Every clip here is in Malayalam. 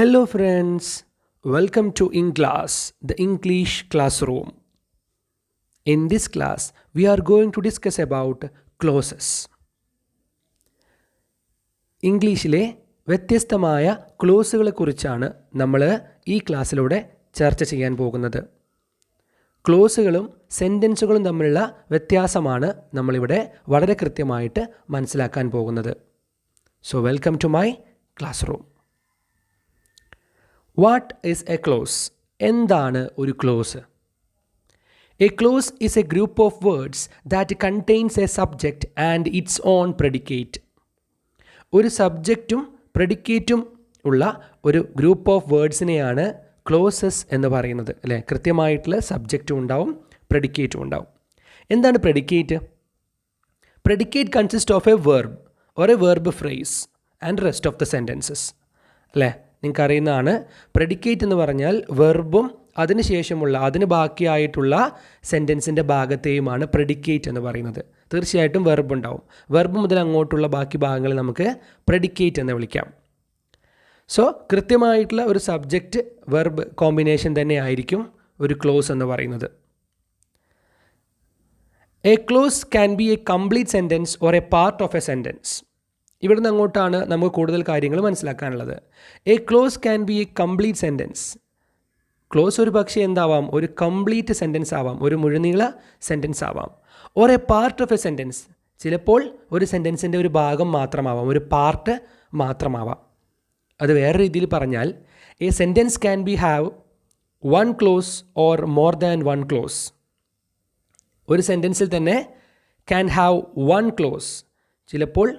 Hello friends, welcome to InClass, the English classroom. In this class, we are going to discuss about clauses. ഇംഗ്ലീഷിലെ വ്യത്യസ്തമായ ക്ലോസുകളെ കുറിച്ചാണ് നമ്മൾ ഈ ക്ലാസ്സിലൂടെ ചർച്ച ചെയ്യാൻ പോകുന്നത്. ക്ലോസുകളും സെൻറ്റൻസുകളും തമ്മിലുള്ള വ്യത്യാസമാണ് നമ്മളിവിടെ വളരെ കൃത്യമായിട്ട് മനസ്സിലാക്കാൻ പോകുന്നത്. So welcome to my classroom. What is a clause? എന്താണ് ഒരു clause? A clause is a group of words that contains a subject and its own predicate. ഒരു സബ്ജക്റ്റും പ്രെഡിക്കേറ്റും ഉള്ള ഒരു ഗ്രൂപ്പ് ഓഫ് വേർഡ്സിനെയാണ് ക്ലോസസ് എന്ന് പറയുന്നത്, അല്ലേ? കൃത്യമായിട്ടുള്ള സബ്ജക്റ്റും ഉണ്ടാവും, പ്രെഡിക്കേറ്റും ഉണ്ടാവും. എന്താണ് predicate? Predicate consist of A verb or A verb phrase and rest of the sentences, അല്ലേ? നിങ്ങൾക്ക് അറിയുന്നതാണ്, പ്രെഡിക്കേറ്റ് എന്ന് പറഞ്ഞാൽ വെർബും അതിന് ബാക്കിയായിട്ടുള്ള സെൻറ്റൻസിൻ്റെ ഭാഗത്തെയുമാണ് പ്രെഡിക്കേറ്റ് എന്ന് പറയുന്നത്. തീർച്ചയായിട്ടും വെർബ് ഉണ്ടാവും. വെർബ് മുതൽ അങ്ങോട്ടുള്ള ബാക്കി ഭാഗങ്ങൾ നമുക്ക് പ്രെഡിക്കേറ്റ് എന്ന് വിളിക്കാം. സോ കൃത്യമായിട്ടുള്ള ഒരു സബ്ജക്റ്റ് വെർബ് കോമ്പിനേഷൻ തന്നെ ആയിരിക്കും ഒരു ക്ലോസ് എന്ന് പറയുന്നത്. A clause can be a complete sentence or a part of a sentence. ഇവിടുന്ന് അങ്ങോട്ടാണ് നമുക്ക് കൂടുതൽ കാര്യങ്ങൾ മനസ്സിലാക്കാനുള്ളത്. A clause can be a complete sentence. Clause ഒരു പക്ഷേ എന്താവാം? ഒരു കംപ്ലീറ്റ് സെൻറ്റൻസ് ആവാം, ഒരു മുഴുനീള സെൻറ്റൻസ് ആവാം. Or a part of a sentence. ചിലപ്പോൾ ഒരു സെൻറ്റൻസിൻ്റെ ഒരു ഭാഗം മാത്രമാവാം, ഒരു പാർട്ട് മാത്രമാവാം. അത് വേറെ രീതിയിൽ പറഞ്ഞാൽ, A sentence can be have one close or more than one close. ഒരു സെൻറ്റൻസിൽ തന്നെ ക്യാൻ ഹാവ് വൺ ക്ലോസ്. ചിലപ്പോൾ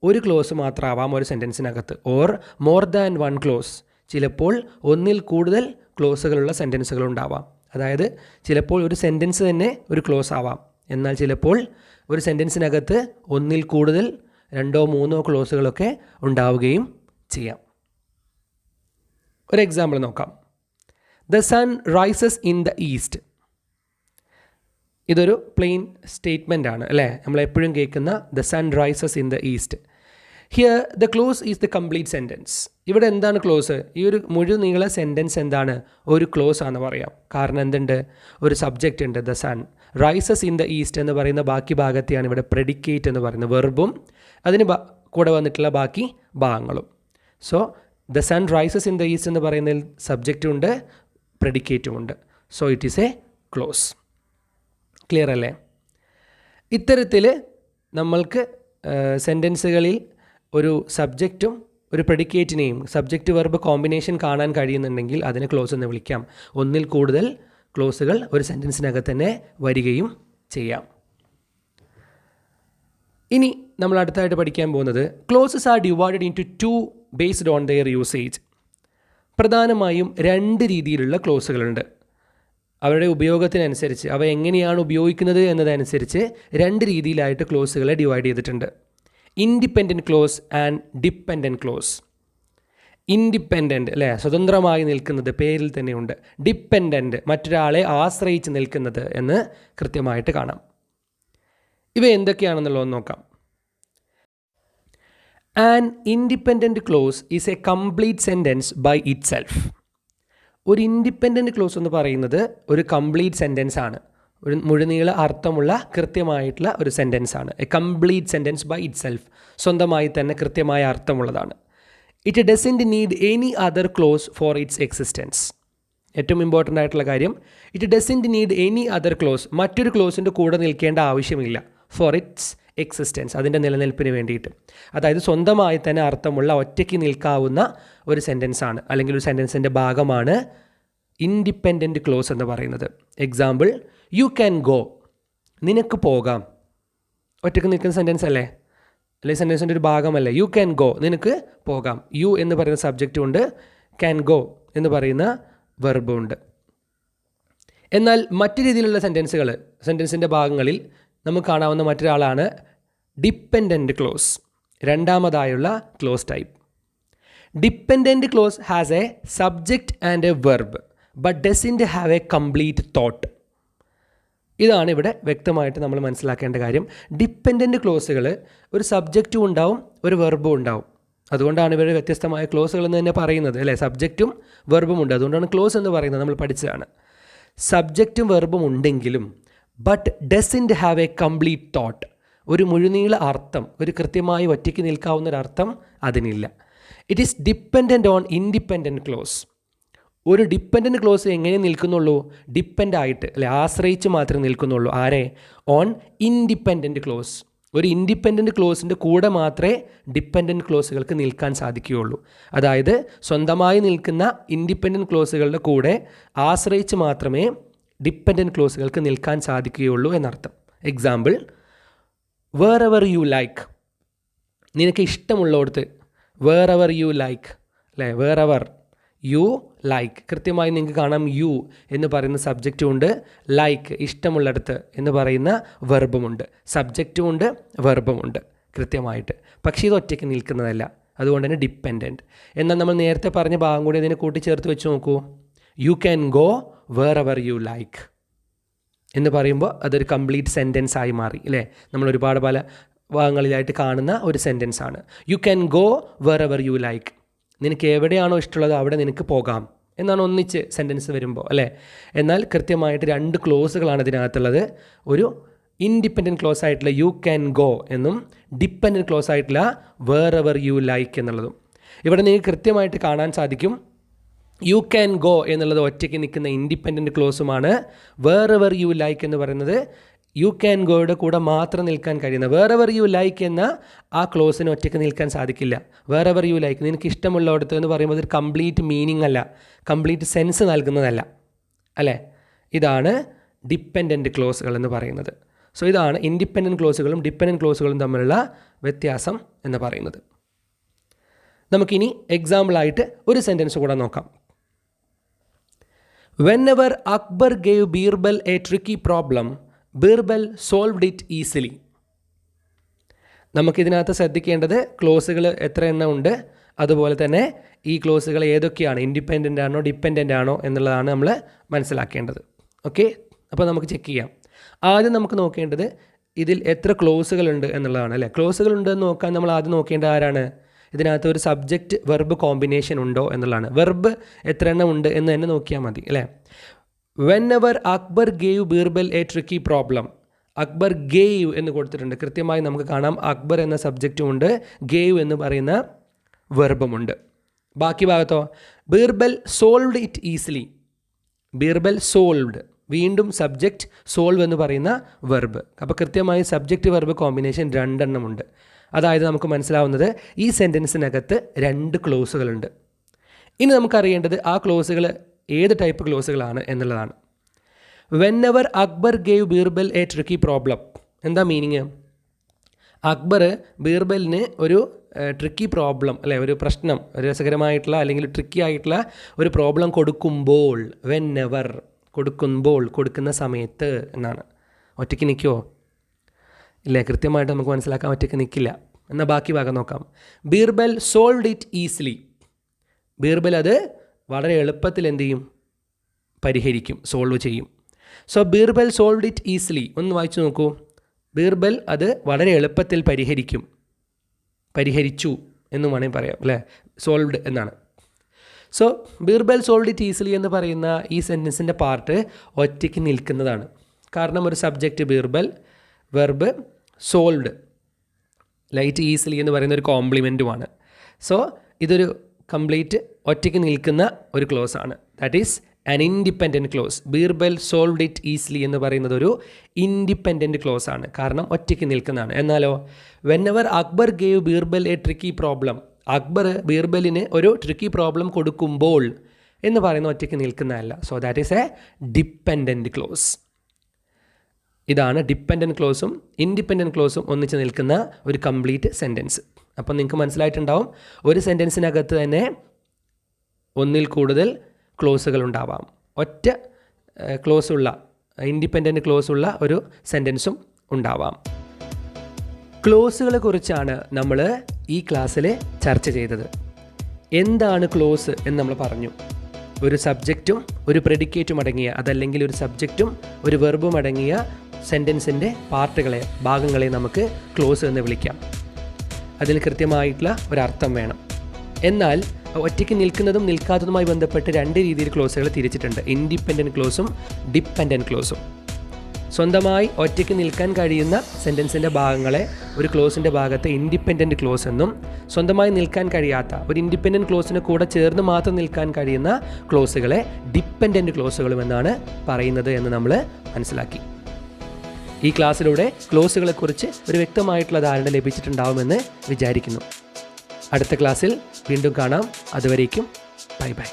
ഒരു ക്ലോസ് മാത്രമാവാം ഒരു സെൻറ്റൻസിനകത്ത്. Or more than one clause. ചിലപ്പോൾ ഒന്നിൽ കൂടുതൽ ക്ലോസുകളുള്ള സെൻറ്റൻസുകൾ ഉണ്ടാവാം. അതായത് ചിലപ്പോൾ ഒരു സെൻറ്റൻസ് തന്നെ ഒരു ക്ലോസ് ആവാം, എന്നാൽ ചിലപ്പോൾ ഒരു സെൻറ്റൻസിനകത്ത് ഒന്നിൽ കൂടുതൽ രണ്ടോ മൂന്നോ ക്ലോസുകളൊക്കെ ഉണ്ടാവുകയും ചെയ്യാം. ഒരു എക്സാമ്പിൾ നോക്കാം. The sun rises in the east. ഇതൊരു പ്ലെയിൻ സ്റ്റേറ്റ്മെൻ്റ് ആണ്, അല്ലേ? നമ്മളെപ്പോഴും കേൾക്കുന്ന the sun rises in the east. Here the clause is the complete sentence. ഇവിടെ എന്താണ് ക്ലോസ്? ഈ ഒരു മുഴുനീള സെൻറ്റൻസ് എന്താണ്? ഒരു ക്ലോസ് ആണെന്ന് പറയാം. കാരണം എന്തുണ്ട്? ഒരു സബ്ജക്റ്റ് ഉണ്ട്, the sun rises in the east എന്ന് പറയുന്ന ബാക്കി ഭാഗത്തെയാണ് ഇവിടെ പ്രെഡിക്കേറ്റ് എന്ന് പറയുന്നത്, വെർബും അതിന് കൂടെ വന്നിട്ടുള്ള ബാക്കി ഭാഗങ്ങളും. So the sun rises in the east എന്ന് പറയുന്നതിൽ സബ്ജക്റ്റും ഉണ്ട്, പ്രെഡിക്കേറ്റും ഉണ്ട്. So it is a clause. Clear അല്ലേ? ഇത്തരത്തിൽ നമ്മൾക്ക് സെൻറ്റൻസുകളിൽ ഒരു സബ്ജക്റ്റും ഒരു പ്രെഡിക്കേറ്റിനെയും സബ്ജക്റ്റ് വെർബ് കോമ്പിനേഷൻ കാണാൻ കഴിയുന്നുണ്ടെങ്കിൽ അതിനെ ക്ലോസ് എന്ന് വിളിക്കാം. ഒന്നിൽ കൂടുതൽ ക്ലോസുകൾ ഒരു സെൻറ്റൻസിനകത്ത് തന്നെ വരികയും ചെയ്യാം. ഇനി നമ്മൾ അടുത്തായിട്ട് പഠിക്കാൻ പോകുന്നത്, clauses are divided into based on their usage. പ്രധാനമായും രണ്ട് രീതിയിലുള്ള ക്ലോസുകളുണ്ട്. അവരുടെ ഉപയോഗത്തിനനുസരിച്ച്, അവ എങ്ങനെയാണ് ഉപയോഗിക്കുന്നത് എന്നതനുസരിച്ച് രണ്ട് രീതിയിലായിട്ട് ക്ലോസുകളെ ഡിവൈഡ് ചെയ്തിട്ടുണ്ട്. Independent close and dependent close. Independent, അല്ലേ? സ്വതന്ത്രമായി നിൽക്കുന്നത്, പേരിൽ തന്നെയുണ്ട്. ഡിപ്പെൻഡൻറ്റ്, മറ്റൊരാളെ ആശ്രയിച്ച് നിൽക്കുന്നത് എന്ന് കൃത്യമായിട്ട് കാണാം. ഇവ എന്തൊക്കെയാണെന്നുള്ളതെന്ന് നോക്കാം. An independent clause is a complete sentence by itself. ഒരു ഇൻഡിപെൻഡൻറ്റ് ക്ലോസ് എന്ന് പറയുന്നത് ഒരു കംപ്ലീറ്റ് സെൻറ്റൻസ് ആണ്, ഒരു മുഴുനീള അർത്ഥമുള്ള കൃത്യമായിട്ടുള്ള ഒരു സെൻറ്റൻസ് ആണ്. A complete sentence by itself, സ്വന്തമായി തന്നെ കൃത്യമായ അർത്ഥമുള്ളതാണ്. It doesn't need any other clause for its existence. ഏറ്റവും ഇമ്പോർട്ടൻ്റ് ആയിട്ടുള്ള കാര്യം, it doesn't need any other clause, മറ്റൊരു ക്ലോസിൻ്റെ കൂടെ നിൽക്കേണ്ട ആവശ്യമില്ല. ഫോർ ഇറ്റ്സ് എക്സിസ്റ്റൻസ്, അതിൻ്റെ നിലനിൽപ്പിന് വേണ്ടിയിട്ട്. അതായത് സ്വന്തമായി തന്നെ അർത്ഥമുള്ള, ഒറ്റയ്ക്ക് നിൽക്കാവുന്ന ഒരു സെൻറ്റൻസ് ആണ്, അല്ലെങ്കിൽ ഒരു സെൻറ്റൻസിൻ്റെ ഭാഗമാണ് ഇൻഡിപെൻഡൻറ്റ് ക്ലോസ് എന്ന് പറയുന്നത്. എക്സാമ്പിൾ, യു ക്യാൻ ഗോ, നിനക്ക് പോകാം. ഒറ്റയ്ക്ക് നിൽക്കുന്ന സെൻറ്റൻസ് അല്ലേ? അല്ലെങ്കിൽ സെൻറ്റൻസിൻ്റെ ഒരു ഭാഗമല്ലേ? യു ക്യാൻ ഗോ, നിനക്ക് പോകാം. യു എന്ന് പറയുന്ന സബ്ജക്റ്റും ഉണ്ട്, ക്യാൻ ഗോ എന്ന് പറയുന്ന വെർബും ഉണ്ട്. എന്നാൽ മറ്റു രീതിയിലുള്ള സെൻറ്റൻസിൻ്റെ ഭാഗങ്ങളിൽ നമുക്ക് കാണാവുന്ന മറ്റൊരാളാണ് ഡിപ്പെൻഡൻറ്റ് ക്ലോസ്, രണ്ടാമതായുള്ള clause type. Dependent clause has a subject and a verb but doesn't have a complete thought. ഇതാണ് ഇവിടെ വ്യക്തമായിട്ട് നമ്മൾ മനസ്സിലാക്കേണ്ട കാര്യം. ഡിപ്പെൻഡൻറ്റ് ക്ലോസുകൾ ഒരു സബ്ജക്റ്റും ഉണ്ടാവും, ഒരു വെർബും ഉണ്ടാവും. അതുകൊണ്ടാണ് ഇവർ വ്യത്യസ്തമായ ക്ലോസുകൾ എന്ന് തന്നെ പറയുന്നത്, അല്ലേ? സബ്ജക്റ്റും വെർബും ഉണ്ട്, അതുകൊണ്ടാണ് ക്ലോസ് എന്ന് പറയുന്നത്, നമ്മൾ പഠിച്ചതാണ്. സബ്ജക്റ്റും വെർബും ഉണ്ടെങ്കിലും but doesn't have a complete thought, ഒരു മുഴുനീള അർത്ഥം, ഒരു കൃത്യമായി ഒറ്റയ്ക്ക് നിൽക്കാവുന്ന ഒരു അർത്ഥം അതിനില്ല. It is dependent on independent clause. ഒരു ഡിപ്പെൻഡൻറ്റ് ക്ലോസ് എങ്ങനെ നിൽക്കുന്നുള്ളൂ? ഡിപ്പെൻഡ് ആയിട്ട്, അല്ലെ, ആശ്രയിച്ച് മാത്രമേ നിൽക്കുന്നുള്ളൂ. ആരെ? On independent clause. ഒരു ഇൻഡിപെൻഡൻറ്റ് ക്ലോസിൻ്റെ കൂടെ മാത്രമേ ഡിപ്പെൻഡൻറ്റ് ക്ലോസുകൾക്ക് നിൽക്കാൻ സാധിക്കുകയുള്ളൂ. അതായത് സ്വന്തമായി നിൽക്കുന്ന ഇൻഡിപെൻഡൻറ്റ് ക്ലോസുകളുടെ കൂടെ ആശ്രയിച്ച് മാത്രമേ ഡിപ്പെൻഡൻറ്റ് ക്ലോസുകൾക്ക് നിൽക്കാൻ സാധിക്കുകയുള്ളൂ എന്നർത്ഥം. Example, wherever you like, നിനക്ക് ഇഷ്ടമുള്ളിടത്ത്. വേർ എവർ യു ലൈക്ക്, അല്ലേ? വേർ എവർ യു ലൈക്ക്, കൃത്യമായി നിങ്ങൾക്ക് കാണാം യു എന്ന് പറയുന്ന സബ്ജക്റ്റും ഉണ്ട്, ലൈക്ക് ഇഷ്ടമുള്ളിടത്ത് എന്ന് പറയുന്ന വെർബുമുണ്ട്. സബ്ജക്റ്റും ഉണ്ട്, വെർബുമുണ്ട് കൃത്യമായിട്ട്. പക്ഷേ ഇത് ഒറ്റയ്ക്ക് നിൽക്കുന്നതല്ല, അതുകൊണ്ട് തന്നെ ഡിപ്പെൻഡൻറ്റ്. എന്നാൽ നമ്മൾ നേരത്തെ പറഞ്ഞ ഭാഗം കൂടി ഇതിനെ കൂട്ടിച്ചേർത്ത് വെച്ച് നോക്കൂ. You can go wherever you like എന്ന് പറയുമ്പോൾ അതൊരു കംപ്ലീറ്റ് സെൻറ്റൻസ് ആയി മാറി, അല്ലേ? നമ്മൾ ഒരുപാട് പല ഭാഗങ്ങളിലായിട്ട് കാണുന്ന ഒരു സെൻറ്റൻസ് ആണ്. You can go wherever you like, നിനക്ക് എവിടെയാണോ ഇഷ്ടമുള്ളത് അവിടെ നിനക്ക് പോകാം എന്നാണ് ഒന്നിച്ച് സെൻറ്റൻസ് വരുമ്പോൾ, അല്ലേ? എന്നാൽ കൃത്യമായിട്ട് 2 ക്ലോസുകളാണ് ഇതിനകത്തുള്ളത്. ഒരു ഇൻഡിപെൻഡൻറ്റ് ക്ലോസ് ആയിട്ടുള്ള യു ക്യാൻ ഗോ എന്നും ഡിപ്പെൻഡൻറ്റ് ക്ലോസ് ആയിട്ടുള്ള വേർ എവർ യു ലൈക്ക് എന്നുള്ളതും. ഇവിടെ നിങ്ങൾക്ക് കൃത്യമായിട്ട് കാണാൻ സാധിക്കും യു ക്യാൻ ഗോ എന്നുള്ളത് ഒറ്റയ്ക്ക് നിൽക്കുന്ന ഇൻഡിപെൻഡൻറ്റ് ക്ലോസുമാണ്. വേർ എവർ യു ലൈക്ക് എന്ന് പറയുന്നത് യു ക്യാൻ ഗോയുടെ കൂടെ മാത്രം നിൽക്കാൻ കഴിയുന്ന, വേർ എവർ യു ലൈക്ക് എന്ന ആ ക്ലോസിന് ഒറ്റയ്ക്ക് നിൽക്കാൻ സാധിക്കില്ല. വേർ എവർ യു ലൈക്ക്, നിനക്ക് ഇഷ്ടമുള്ളിടത്ത് എന്ന് പറയുമ്പോൾ ഒരു കംപ്ലീറ്റ് മീനിങ് അല്ല, കംപ്ലീറ്റ് സെൻസ് നൽകുന്നതല്ല, അല്ലേ? ഇതാണ് ഡിപ്പെൻഡൻറ്റ് ക്ലോസുകൾ എന്ന് പറയുന്നത്. സോ ഇതാണ് ഇൻഡിപെൻഡൻറ്റ് ക്ലോസുകളും ഡിപ്പെൻഡൻറ്റ് ക്ലോസുകളും തമ്മിലുള്ള വ്യത്യാസം എന്ന് പറയുന്നത്. നമുക്കിനി എക്സാമ്പിളായിട്ട് ഒരു സെൻറ്റൻസ് കൂടെ നോക്കാം. Whenever Akbar gave Birbal a tricky problem, Birbal solved it easily. നമുക്കിതിനകത്ത് ശ്രദ്ധിക്കേണ്ടത് ക്ലോസുകൾ എത്ര എണ്ണം ഉണ്ട്, അതുപോലെ തന്നെ ഈ ക്ലോസുകൾ ഏതൊക്കെയാണ്, ഇൻഡിപെൻഡൻ്റ് ആണോ ഡിപ്പെൻഡൻ്റ് ആണോ എന്നുള്ളതാണ് നമ്മൾ മനസ്സിലാക്കേണ്ടത്. ഓക്കെ, അപ്പോൾ നമുക്ക് ചെക്ക് ചെയ്യാം. ആദ്യം നമുക്ക് നോക്കേണ്ടത് ഇതിൽ എത്ര ക്ലോസുകളുണ്ട് എന്നുള്ളതാണ്, അല്ലേ? ക്ലോസുകളുണ്ടെന്ന് നോക്കാൻ നമ്മൾ ആദ്യം നോക്കേണ്ടത് ആരാണ്? ഇതിനകത്ത് ഒരു സബ്ജക്റ്റ് വെർബ് കോമ്പിനേഷൻ ഉണ്ടോ എന്നുള്ളതാണ്. വെർബ് എത്ര എണ്ണം ഉണ്ട് എന്ന് തന്നെ നോക്കിയാൽ മതി, അല്ലേ? Whenever Akbar gave Birbal a tricky problem, Akbar gave എന്ന് കൊടുത്തിട്ടുണ്ട്. കൃത്യമായി നമുക്ക് കാണാം അക്ബർ എന്ന സബ്ജക്റ്റും ഉണ്ട്, ഗേവ് എന്ന് പറയുന്ന വെർബുമുണ്ട്. ബാക്കി ഭാഗത്തോ Birbal solved it easily, Birbal solved, വീണ്ടും സബ്ജക്റ്റ് സോൾവ് എന്ന് പറയുന്ന വെർബ്. അപ്പോൾ കൃത്യമായി സബ്ജക്റ്റ് വെർബ് കോമ്പിനേഷൻ 2 എണ്ണമുണ്ട്. അതായത് നമുക്ക് മനസ്സിലാവുന്നത് ഈ സെൻറ്റൻസിനകത്ത് 2 ക്ലോസുകളുണ്ട്. ഇനി നമുക്കറിയേണ്ടത് ആ ക്ലോസുകൾ ഏത് ടൈപ്പ് ക്ലോസുകളാണ് എന്നുള്ളതാണ്. Whenever Akbar gave Birbal a tricky problem, എന്താ മീനിങ്? അക്ബർ ബീർബലിന് ഒരു ട്രിക്കി പ്രോബ്ലം, അല്ലെ, ഒരു പ്രശ്നം, ഒരു രസകരമായിട്ടുള്ള അല്ലെങ്കിൽ ട്രിക്കി ആയിട്ടുള്ള ഒരു പ്രോബ്ലം കൊടുക്കുമ്പോൾ, വെനെവർ കൊടുക്കുമ്പോൾ, കൊടുക്കുന്ന സമയത്ത് എന്നാണ്. ഒറ്റയ്ക്ക് നിൽക്കുമോ? ഇല്ല, കൃത്യമായിട്ട് നമുക്ക് മനസ്സിലാക്കാൻ ഒറ്റയ്ക്ക് നിൽക്കില്ല. എന്നാൽ ബാക്കി ഭാഗം നോക്കാം. Birbal solved it easily, Birbal അത് വളരെ എളുപ്പത്തിൽ എന്ത് ചെയ്യും? പരിഹരിക്കും, സോൾവ് ചെയ്യും. So Birbal solved it easily, ഒന്ന് വായിച്ചു നോക്കൂ. ബീർബൽ അത് വളരെ എളുപ്പത്തിൽ പരിഹരിക്കും, പരിഹരിച്ചു എന്നും വേണമെങ്കിൽ പറയാം, അല്ലേ? സോൾവ്ഡ് എന്നാണ്. So Birbal solved it easily എന്ന് പറയുന്ന ഈ സെൻറ്റൻസിൻ്റെ പാർട്ട് ഒറ്റയ്ക്ക് നിൽക്കുന്നതാണ്. കാരണം ഒരു subject Birbal, verb solved, light easily എന്ന് പറയുന്ന ഒരു കോംപ്ലിമെൻറ്റുമാണ്. സോ ഇതൊരു കംപ്ലീറ്റ് ഒറ്റയ്ക്ക് നിൽക്കുന്ന ഒരു ക്ലോസ് ആണ്. That is an independent close. Birbal solved it easily എന്ന് പറയുന്നത് ഒരു ഇൻഡിപെൻഡൻറ്റ് ക്ലോസ് ആണ്, കാരണം ഒറ്റയ്ക്ക് നിൽക്കുന്നതാണ്. എന്നാലോ whenever Akbar gave Birbal a tricky problem, Akbar ബീർബലിന് ഒരു ട്രിക്കി പ്രോബ്ലം കൊടുക്കുമ്പോൾ എന്ന് പറയുന്ന ഒറ്റയ്ക്ക് നിൽക്കുന്നതല്ല. So that is a dependent clause. ഇതാണ് ഡിപ്പെൻഡൻറ്റ് ക്ലോസും ഇൻഡിപെൻഡൻറ്റ് ക്ലോസും ഒന്നിച്ച് നിൽക്കുന്ന ഒരു കംപ്ലീറ്റ് സെൻറ്റൻസ്. അപ്പം നിങ്ങൾക്ക് മനസ്സിലായിട്ടുണ്ടാവും, ഒരു സെൻറ്റൻസിനകത്ത് തന്നെ ഒന്നിൽ കൂടുതൽ ക്ലോസുകൾ ഉണ്ടാവാം. ഒറ്റ ക്ലോസുള്ള, ഇൻഡിപെൻഡൻറ്റ് ക്ലോസുള്ള ഒരു സെൻറ്റൻസും ഉണ്ടാവാം. ക്ലോസുകളെ കുറിച്ചാണ് നമ്മൾ ഈ ക്ലാസ്സിൽ ചർച്ച ചെയ്തത്. എന്താണ് ക്ലോസ് എന്ന് നമ്മൾ പറഞ്ഞു. ഒരു സബ്ജക്റ്റും ഒരു പ്രെഡിക്കേറ്റും അടങ്ങിയ, അതല്ലെങ്കിൽ ഒരു സബ്ജക്റ്റും ഒരു വെർബും അടങ്ങിയ സെൻറ്റൻസിൻ്റെ പാർട്ടുകളെ, ഭാഗങ്ങളെ നമുക്ക് ക്ലോസ് എന്ന് വിളിക്കാം. അതിന് കൃത്യമായിട്ടുള്ള ഒരർത്ഥം വേണം. എന്നാൽ ഒറ്റയ്ക്ക് നിൽക്കുന്നതും നിൽക്കാത്തതുമായി ബന്ധപ്പെട്ട് 2 രീതിയിൽ ക്ലോസുകൾ തിരിച്ചിട്ടുണ്ട്. ഇൻഡിപെൻഡൻറ്റ് ക്ലോസും ഡിപ്പെൻഡൻറ്റ് ക്ലോസും. സ്വന്തമായി ഒറ്റയ്ക്ക് നിൽക്കാൻ കഴിയുന്ന സെൻറ്റൻസിൻ്റെ ഭാഗങ്ങളെ ഒരു ക്ലോസിൻ്റെ ഭാഗത്ത് ഇൻഡിപെൻഡൻറ്റ് ക്ലോസ് എന്നും, സ്വന്തമായി നിൽക്കാൻ കഴിയാത്ത ഒരു ഇൻഡിപെൻഡൻറ്റ് ക്ലോസിന് കൂടെ ചേർന്ന് മാത്രം നിൽക്കാൻ കഴിയുന്ന ക്ലോസുകളെ ഡിപ്പെൻഡൻറ്റ് ക്ലോസുകളും എന്നാണ് പറയുന്നത് എന്ന് നമ്മൾ മനസ്സിലാക്കി. ഈ ക്ലാസ്സിലൂടെ ക്ലോസുകളെക്കുറിച്ച് ഒരു വ്യക്തമായിട്ടുള്ള ധാരണ ലഭിച്ചിട്ടുണ്ടാവുമെന്ന് വിചാരിക്കുന്നു. അടുത്ത ക്ലാസ്സിൽ വീണ്ടും കാണാം. അതുവരേക്കും ബൈ ബൈ.